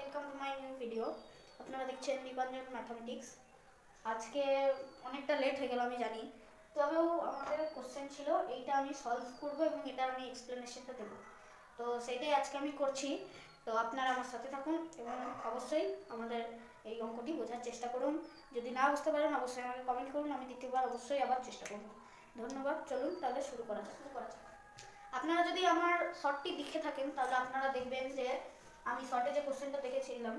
Welcome to my new video. আপনারা দেখছেন নিবাঞ্জন mathematics. আজকে অনেকটা লেট হয়ে গেল আমি জানি, তবেও আমাদের কোশ্চেন ছিল এইটা আমি সলভ করব এবং এটা আমি এক্সপ্লেনেশনটা দেবো, তো সেটাই আজকে আমি করছি। তো আপনারা আমার সাথে থাকুন এবং অবশ্যই আমাদের এই অঙ্কটি বোঝার চেষ্টা করুন। যদি না বুঝতে পারেন অবশ্যই আমাকে কমেন্ট করুন, আমি দ্বিতীয়বার অবশ্যই আবার চেষ্টা করব। ধন্যবাদ। চলুন তাহলে শুরু করা যাক। আপনারা যদি আমার শর্টটি দেখে থাকেন তাহলে আপনারা দেখবেন যে আমি শর্টে যে কোশ্চেনটা দেখেছিলাম,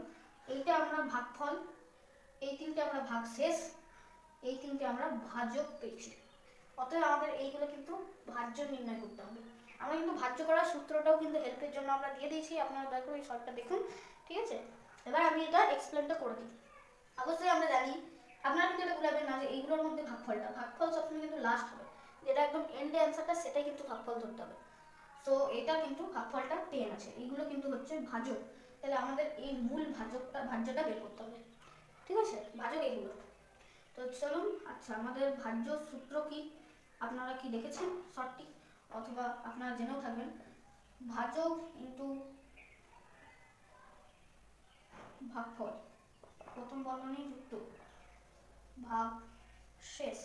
এইটা আমরা ভাগফল, এই তিনটে আমরা ভাগশেষ, এই তিনটে আমরা ভাজক পেয়েছি। অতএব আমাদের এইগুলো কিন্তু ভাজ্য নির্ণয় করতে হবে। আমরা কিন্তু ভাজ্য করার সূত্রটাও কিন্তু হেল্পের জন্য আমরা দিয়ে দিয়েছি, আপনারা দয়া করে এই শর্টটা দেখুন, ঠিক আছে? এবার আমি এটা এক্সপ্লেনটা করে দিই। অবশ্যই আমরা জানি, আপনারা কিন্তু এটা বলবেন না যে এইগুলোর মধ্যে ভাগফল সবসময় কিন্তু লাস্ট হবে, যেটা একদম এন্ডে অ্যান্সারটা সেটাই কিন্তু ভাগফল ধরতে হবে। তো এটা কিন্তু ভাগফলটা 10 আছে, এইগুলো কিন্তু হচ্ছে ভাজক। তাহলে আমাদের এই মূল ভাজ্যটা বের করতে হবে, ঠিক আছে? ভাজক এগুলো। তো চলুন, আচ্ছা আমাদের ভাজ্য সূত্র কি আপনারা কি দেখেছেন শর্টটি, অথবা আপনারা জেনেও থাকবেন। ভাজক ইন্টু ভাগফল, প্রথম বর্ণনী যুক্ত ভাগ শেষ,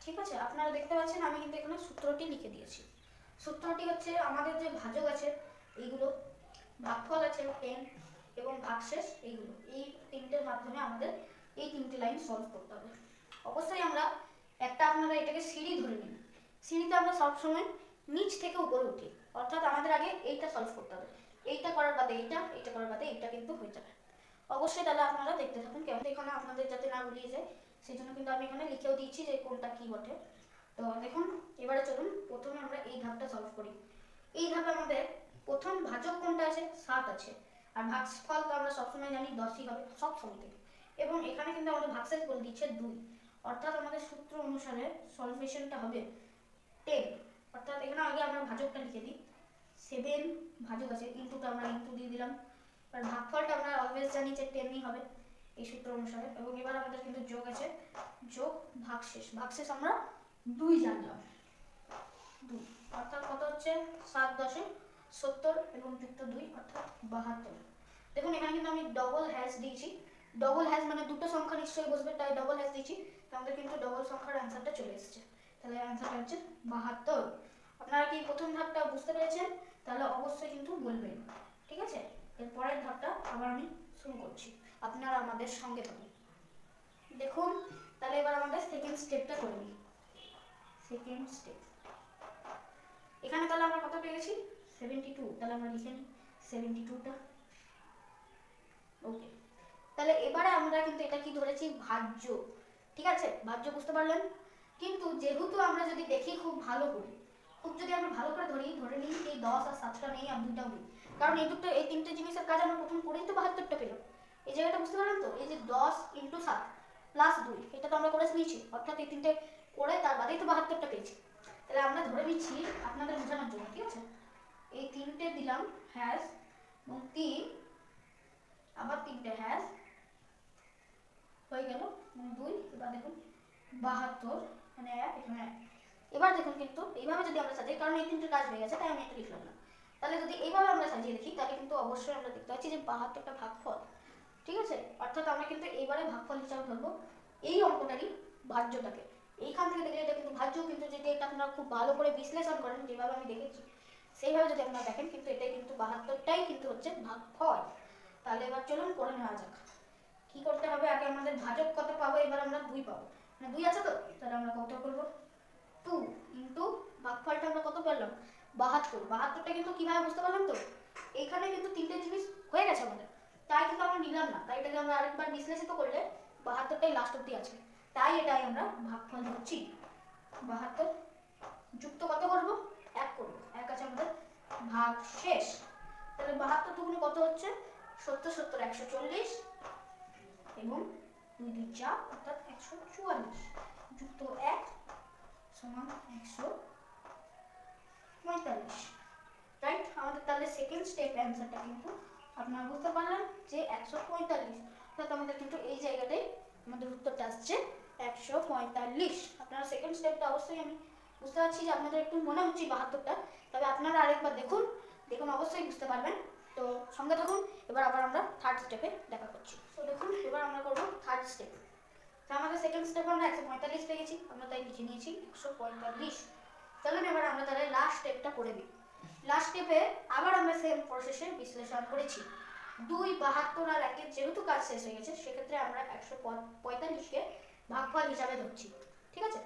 ঠিক আছে? আপনারা দেখতে পাচ্ছেন আমি কিন্তু এখানে সূত্রটি লিখে দিয়েছি। সূত্রটি হচ্ছে আমাদের যে ভাজক আছে এইগুলো, ভাগফল আছে 10 এবং ভাগশেষ এইগুলো, এই তিনটের মাধ্যমে আমাদের এই তিনটে লাইন সলভ করতে হবে। অবশ্যই আমরা আপনারা এটাকে সিঁড়ি ধরে নিন। সিঁড়িতে আমরা সবসময় নিচ থেকে উপরে উঠি, অর্থাৎ আমাদের আগে এইটা সলভ করতে হবে, এইটা করার বাদে এইটা করার বাদে এইটা কিন্তু হয়ে যাবে। অবশ্যই তাহলে আপনারা দেখতে থাকুন, কেমন এখানে আপনাদের যাতে না ভুলিয়ে যায় সেই জন্য কিন্তু আমি এখানে লিখেও দিচ্ছি যে কোনটা কি বটে। তো দেখুন, এবারে চলুন প্রথমে আমরা এই ধাপটা সলভ করি। এই ধাপে আমাদের প্রথম ভাজক কোনটা আছে? 7 আছে, আর ভাগফল তো আমরা সবসময় জানি 10ই হবে সব সময় থেকে। এবং এখানে কিন্তু আমাদের ভাগশেষ বলে দিচ্ছে 2, অর্থাৎ আমাদের সূত্র অনুসারে সলভেশনটা হবে 10। অর্থাৎ এখানে আগে আমরা ভাজকটা লিখে দিই, 7 ভাজক আছে, ইনটুটা আমরা ইনটু দিয়ে দিলাম। আর ভাগফলটা আমরা অলওয়েজ জানি যে 10ই হবে এই সূত্র অনুসারে। এবং এবার আমাদের কিন্তু যোগ আছে, যোগ ভাগশেষ আমরা 2 জানলাম, 2 অর্থাৎ কত হচ্ছে 7 10 70 এবং যুক্ত 2 অর্থাৎ 72। দেখুন এখানে কিন্তু আমি ডবল হ্যাশ দিয়েছি, ডবল হ্যাশ মানে দুটো সংখ্যা নিশ্চয়ই বসবে, তাই ডবল হ্যাশ দিয়েছি। আমাদের কিন্তু ডবল সংখ্যার অ্যান্সারটা চলে এসেছে, তাহলে অ্যান্সারটা হচ্ছে 72। আপনারা কি প্রথম ধাপটা বুঝতে পেরেছেন? তাহলে অবশ্যই কিন্তু বলবেন, ঠিক আছে? এর পরের ধাপটা আবার আমি শুরু করছি, আপনারা আমাদের সঙ্গে থাকুন। দেখুন তাহলে এবার আমাদের সেকেন্ড স্টেপটা করে নিই। সেকেন্ড স্টেপ, এখানে তাহলে আমরা কত পেয়েছি? 72, তাহলে আমরা লিখে নিই 72টা। ওকে, তাহলে এবারে আমরা কিন্তু এটা কি ধরেছি? ভাজ্য, ঠিক আছে? ভাজ্য বুঝতে পারলেন? কিন্তু যেহেতু আমরা যদি দেখি খুব ভালো করে, যদি আমরা ভালো করে ধরে নিই এই 10 আর 7টা নেই আর 2টাও নেই, কারণ এই তিনটে জিনিসের কাজ আমরা প্রথম করেই তো 72টা পেলাম। এই জায়গাটা বুঝতে পারলেন তো? এই যে 10 × 7 প্লাস 2, এটা তো আমরা করে নিয়েছি, অর্থাৎ এই তিনটে করে তার বাদেই তো 72টা পেয়েছি। তাহলে আমরা ধরে নিচ্ছি আপনাদের বোঝানোর জন্য, ঠিক আছে? এই তিনটে দিলাম হ্যাশ এবং 3, আবার 3টে হ্যাশ হয়ে গেল 2। এবার দেখুন 72 মানে 1 এখানে 1। এবার দেখুন কিন্তু এইভাবে যদি আমরা সাজাই, কারণ এই তিনটে কাজ হয়ে গেছে তাই আমি এটা লিখলাম না, তাহলে যদি এইভাবে আমরা সাজিয়ে দেখি তাহলে কিন্তু অবশ্যই আমরা দেখতে পাচ্ছি যে 72টা ভাগফল, ঠিক আছে? অর্থাৎ আমরা কিন্তু এইবারে ভাগফল হিসাবে ধরবো এই অঙ্কটারই ভাজ্যটাকে। এইখান থেকে দেখলে এটা কিন্তু ভাজ্য, কিন্তু যদি এটা আপনারা খুব ভালো করে বিশ্লেষণ করেন যেভাবে আমি দেখেছি সেইভাবে যদি আপনারা দেখেন, কিন্তু এটাই কিন্তু 72টাই কিন্তু হচ্ছে ভাগফল। তাহলে এবার চলুন করে নেওয়া যাক। কি করতে হবে? আগে আমাদের ভাজক কত পাবো? এবার আমরা 2 পাবো, মানে 2 আছে তো, তাহলে আমরা কত করব? 2 ইনটু ভাগফলটা আমরা কত পেলাম? 72। 72টা কিন্তু কিভাবে বুঝতে পারলাম তো? এইখানে কিন্তু তিনটে জিনিস হয়ে গেছে আমাদের, তাই কিন্তু আমরা নিলাম না, তাই এটাকে আমরা আরেকবার বিশ্লেষিত করলে 72টাই লাস্ট অব্দি আছে, তাই এটাই আমরা ভাগফল ধরছি। 72 যুক্ত কত করব? 1 করব, 1 আছে আমাদের ভাগ শেষ। তাহলে 72 দুগুণে কত হচ্ছে? 70 70 140 এবং 2 2 4 অর্থাৎ 144 যুক্ত 1 সমান 145, রাইট? আমাদের তাহলে সেকেন্ড স্টেপ অ্যান্সারটা কিন্তু আপনারা বুঝতে পারলেন যে 145, অর্থাৎ আমাদের কিন্তু এই জায়গাটাই আমাদের উত্তরটা আসছে 145। আপনারা সেকেন্ড স্টেপটা অবশ্যই আমি বুঝতে পারছি যে আপনাদের একটু মনে হচ্ছে 72টা, তবে আপনারা আরেকবার দেখুন, অবশ্যই বুঝতে পারবেন। তো সঙ্গে থাকুন। এবার আবার আমরা থার্ড স্টেপে দেখা করছি। তো দেখুন এবার আমরা করবো থার্ড স্টেপ। তো আমাদের সেকেন্ড স্টেপে আমরা 145 পেয়ে গেছি, আমরা তাই লিখে নিয়েছি 145। চলুন এবার আমরা তাহলে লাস্ট স্টেপটা করে দিই। লাস্ট স্টেপে আবার আমরা সেম প্রসেসে বিশ্লেষণ করেছি। 272 আর 1 যেহেতু কাজ শেষ হয়ে গেছে, সেক্ষেত্রে আমরা 145কে ভাগফল হিসাবে ধরছি, ঠিক আছে?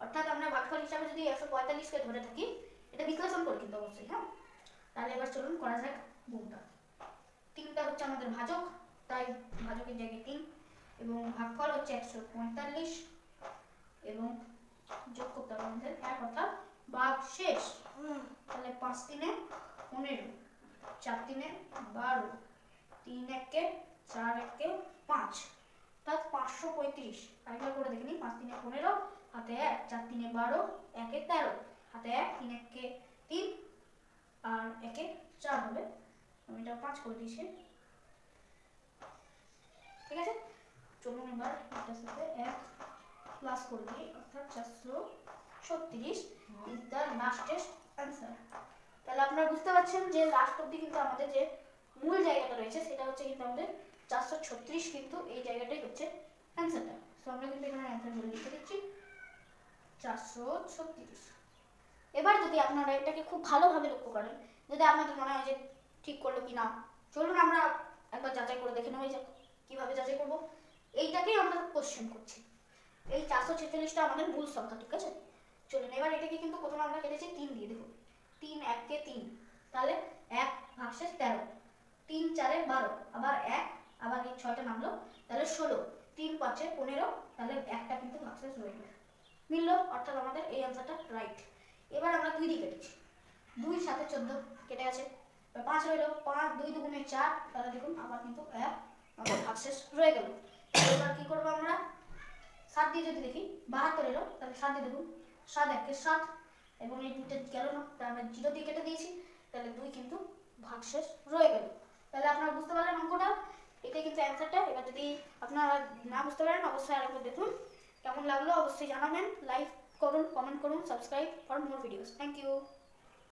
অর্থাৎ আমরা ভাগফল হিসাবে যদি 145কে ধরে থাকি, এটা বিশ্লেষণ করি কিন্তু অবশ্যই, হ্যাঁ। তাহলে এবার চলুন করা যাক গুণটা। 3টা হচ্ছে আমাদের ভাজক, তাই ভাজকের জায়গায় 3, এবং ভাগফল হচ্ছে 145, এবং যোগ করতে হবে আমাদের 1, অর্থাৎ ভাগ শেষ। তাহলে 5 3 15, 4 3 12, 3 1 4 1 5, অর্থাৎ 535। আরেকবার করে দেখে নিই। 5 3 15, হাতে 1, 4 3 12, 1 13, হাতে 1, 3 1 3, আর 1 4 হবে। আমি এটা 5 করে দিয়েছি, ঠিক আছে? চলুন এবার এটার সাথে 1 প্লাস করে দিই, অর্থাৎ 436 ইজ দ্য লাস্টেস্ট অ্যান্সার। তাহলে আপনারা বুঝতে পারছেন যে লাস্ট অবধি কিন্তু আমাদের যে মূল জায়গাটা রয়েছে সেটা হচ্ছে কিন্তু আমাদের 436, কিন্তু এই জায়গাটাই হচ্ছে অ্যান্সারটা। সো আমরা কিন্তু এখানে অ্যান্সার বলে লিখে দিচ্ছি 436। এবার যদি আপনারা এটাকে খুব ভালোভাবে লক্ষ্য করেন, যদি আপনাদের মনে হয় যে ঠিক করলো কি না, চলুন আমরা একবার যাচাই করে দেখে নেওয়া যাক। কীভাবে যাচাই করবো? এইটাকেই আমরা কোশ্চেন করছি। এই 446টা আমাদের মূল সংখ্যা, ঠিক আছে? চলুন এবার এটাকে কিন্তু প্রথমে আমরা কেটেছি 3 দিয়ে, দেখুন 3 1 কে 3, তাহলে 1 ভাগশেষ 13, 3 4 12, আবার 1, আবার এই 6টা নামলো, তাহলে 16, 3 5 15, তাহলে একটা কিন্তু ভাগশেষ রয়ে গেল, মিললো, অর্থাৎ আমাদের এই অ্যান্সারটা রাইট। এবার আমরা 2 দিয়ে কেটেছি, 2 7 14 কেটে গেছে, 5 রইল, 5 2 2 গুণে 4, তাহলে দেখুন আবার কিন্তু 1 আমাদের ভাগশেষ রয়ে গেল। এবার কি করবো আমরা? 7 দিয়ে যদি দেখি 72 এলো, তাহলে 7 দিয়ে দেখুন 7 1 কে 7, এবং এই 2টা গেল না, তাই আমরা 0 দিয়ে কেটে দিয়েছি, তাহলে 2 কিন্তু ভাগশেষ রয়ে গেল। তাহলে আপনারা বুঝতে পারলেন অঙ্কটা, এটাই কিন্তু অ্যান্সারটা। এবার যদি আপনারা না বুঝতে পারেন অবশ্যই আরেকবার দেখুন, কেমন লাগলো অবশ্যই জানাবেন, লাইক করুন, কমেন্ট করুন, subscribe for more videos. Thank you.